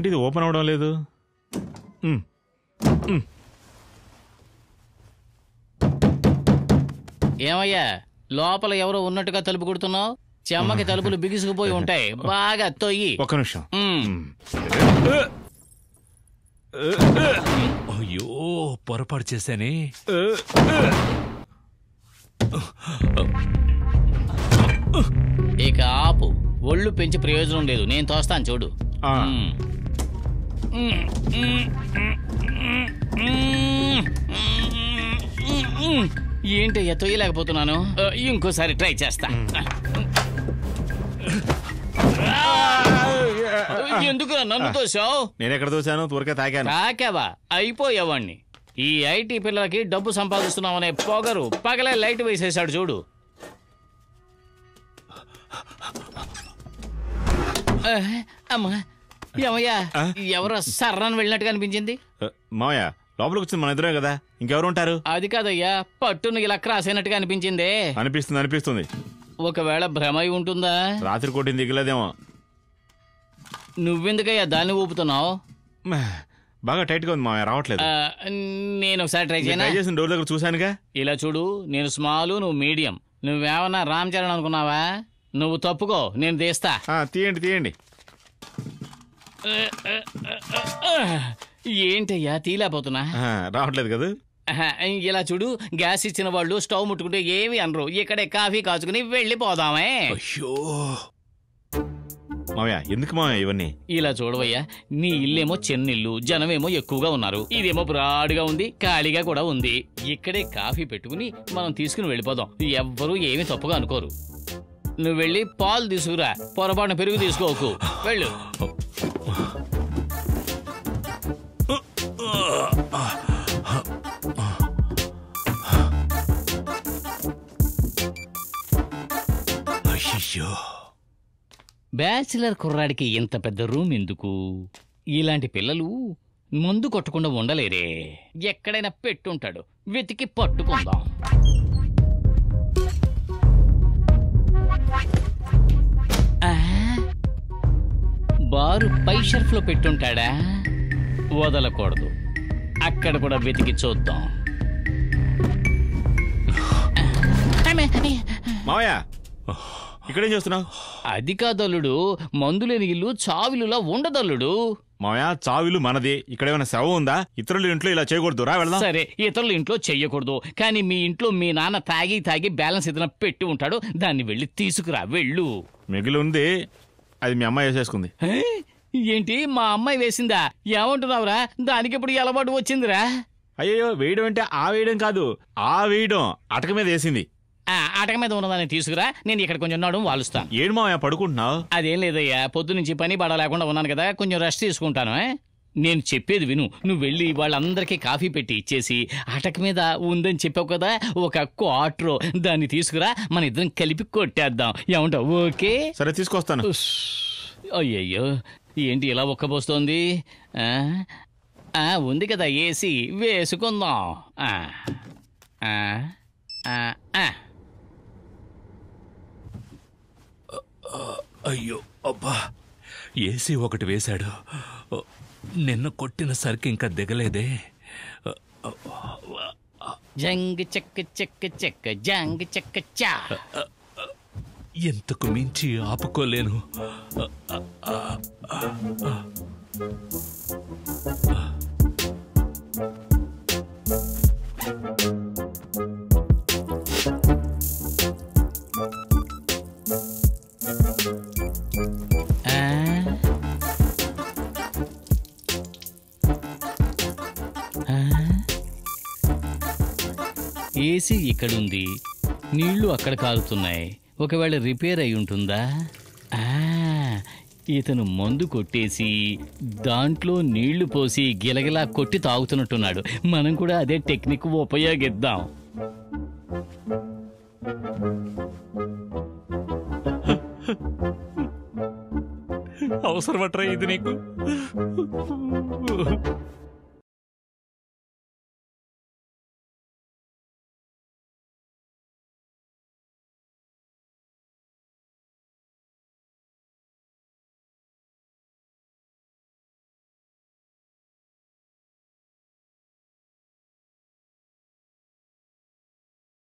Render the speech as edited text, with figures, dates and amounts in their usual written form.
ఏంటిది ఓపెన్ అవడం లేదు? ఏమయ్యా లోపల ఎవరో ఉన్నట్టుగా తలుపు కొడుతున్నావు? చెమ్మకి తలుపులు బిగుసుకుపోయి ఉంటాయి, బాగా తొయ్యి. ఒక్క నిమిషం. అయ్యో పొరపాటు చేశానే. ఇక ఆపు, ఒళ్ళు పెంచి ప్రయోజనం లేదు, నేను తోస్తాను చూడు. ఏంటయ్యా తొయ్యలేకపోతున్నాను, ఇంకోసారి ట్రై చేస్తా. ఎందుకు నన్ను తోసావు? నేను ఎక్కడ తోసాను? త్వరగా తాకాను. తాకావా? అయిపోయావాణ్ణి. ఈ ఐటీ పిల్లలకి డబ్బు సంపాదిస్తున్నామనే పొగరు పగలే లైట్ వేసేసాడు చూడు. అమ్మా ఏమయ్యా, ఎవరో సర్రాన్ని వెళ్ళినట్టుగా అనిపించింది. మావయ్య లోపలికి వచ్చింది మన ఇద్దరే కదా, ఇంకెవరు ఉంటారు? అది కాదయ్యా, పట్టును ఇలా క్రాస్ అయినట్టుగా అనిపించిందే. అనిపిస్తుంది. ఒకవేళ భ్రమ అయి ఉంటుందా? రాత్రి కొట్టింది దిగలేదేమో. నువ్వెందుకయ్యా దాన్ని ఊపుతున్నావు? బాగా టైట్ గా ఉంది మావయ్య, రావట్లేదు. నేను ఒకసారి ట్రై చేసిన డోర్ దగ్గర చూశానుగా. ఇలా చూడు, నేను స్మాల్, నువ్వు మీడియం. నువ్వేమన్నా రామ్ చరణ్ అనుకున్నావా? నువ్వు తప్పుకో, నేను తీస్తా. తీయండి. ఏంటయ్యా తీలేకపోతున్నా? రావట్లేదు కదా. ఇలా చూడు, గ్యాస్ ఇచ్చిన వాళ్ళు స్టవ్ ముట్టుకుంటే ఏమి అనరు. ఇక్కడే కాఫీ కాచుకుని వెళ్ళిపోదామే. అయ్యో మావయ్య, ఎందుకు మావయ్య ఇవన్నీ? ఇలా చూడవయ్యా, నీ ఇల్లేమో చిన్నిల్లు, జనమేమో ఎక్కువగా ఉన్నారు. ఇదేమో బ్రాడ్గా ఉంది, ఖాళీగా కూడా ఉంది. ఇక్కడే కాఫీ పెట్టుకుని మనం తీసుకుని వెళ్ళిపోదాం. ఎవ్వరూ ఏమి తప్పుగా అనుకోరు. నువ్వు వెళ్ళి పాలు తీసుకురా, పొరపాటున పెరుగు తీసుకోకు. వెళ్ళు. అయ్యో, బ్యాచిలర్ కుర్రాడికి ఇంత పెద్ద రూమ్ ఎందుకు? ఇలాంటి పిల్లలు మందు కొట్టకుండా ఉండలేరే. ఎక్కడైనా పెట్టుంటాడు, వెతికి పట్టుకుందాం. బారు పై షెల్ఫ్ లో పెట్టుంటాడా? వదలకూడదు, అక్కడ కూడా వెతికి చూద్దాం. మావయ్య ఇక్కడేం చేస్తున్నావు? అది కాదల్లుడు, మందులేని ఇల్లు చావిలులా ఉండదల్లుడు. మావయ్య చావిలు మనది, ఇక్కడ ఏమైనా శవం ఉందా? ఇతరుల ఇంట్లో ఇలా చేయకూడదు, రా వెళ్దాం. సరే, ఇతరుల ఇంట్లో చెయ్యకూడదు, కానీ మీ ఇంట్లో మీ నాన్న తాగి బ్యాలెన్స్ ఏదైనా పెట్టి ఉంటాడు, దాన్ని వెళ్ళి తీసుకురా. వెళ్ళు. మిగిలి ఉంది, అది మీ అమ్మాయి వేసేసుకుంది. ఏంటి, మా అమ్మాయి వేసిందా? ఏమంటున్నావురా? దానికి ఇప్పుడు అలవాటు వచ్చిందిరా. అయ్యో, వేయడం అంటే ఆ వేయడం కాదు, ఆ వేయడం అటక మీద వేసింది. అటక మీద ఉన్నదాన్ని తీసుకురా, నేను ఇక్కడ కొంచెం నడుము వాలుస్తాను. ఏడు మావయ్య పడుకుంటున్నావు? అదేం లేదయ్యా, పొద్దు నుంచి పని పడ లేకుండా ఉన్నాను కదా, కొంచెం రెస్ట్ తీసుకుంటాను. నేను చెప్పేది విను. నువ్వు వెళ్ళి వాళ్ళందరికీ కాఫీ పెట్టి ఇచ్చేసి, అటక మీద ఉందని చెప్పావు కదా ఒక క్వార్టర్, దాన్ని తీసుకురా, మన ఇద్దరం కలిపి కొట్టేద్దాం. ఏమంటావు? ఓకే, సరే తీసుకొస్తాను. అయ్యయ్యో, ఏంటి ఇలా ఒక్కబోస్తోంది? ఉంది కదా ఏసీ, వేసుకుందాం. అయ్యో అబ్బా, ఏసీ ఒకటి వేశాడు. నిన్న కొట్టిన సరికి ఇంకా దిగలేదే. జంగ్ చెక్క చెక్క చెక్క జంగ్ చెక్క చా. ఎంతకు మించి ఆపుకోలేను. ఏసీ ఇక్కడుంది, నీళ్లు అక్కడ కారుతున్నాయి. ఒకవేళ రిపేర్ అయి ఉంటుందా? ఇతను మందు కొట్టేసి దాంట్లో నీళ్లు పోసి గిలగిలా కొట్టి తాగుతున్నట్టున్నాడు. మనం కూడా అదే టెక్నిక్ ఉపయోగిద్దాం. అవసరమట్రా ఇది నీకు?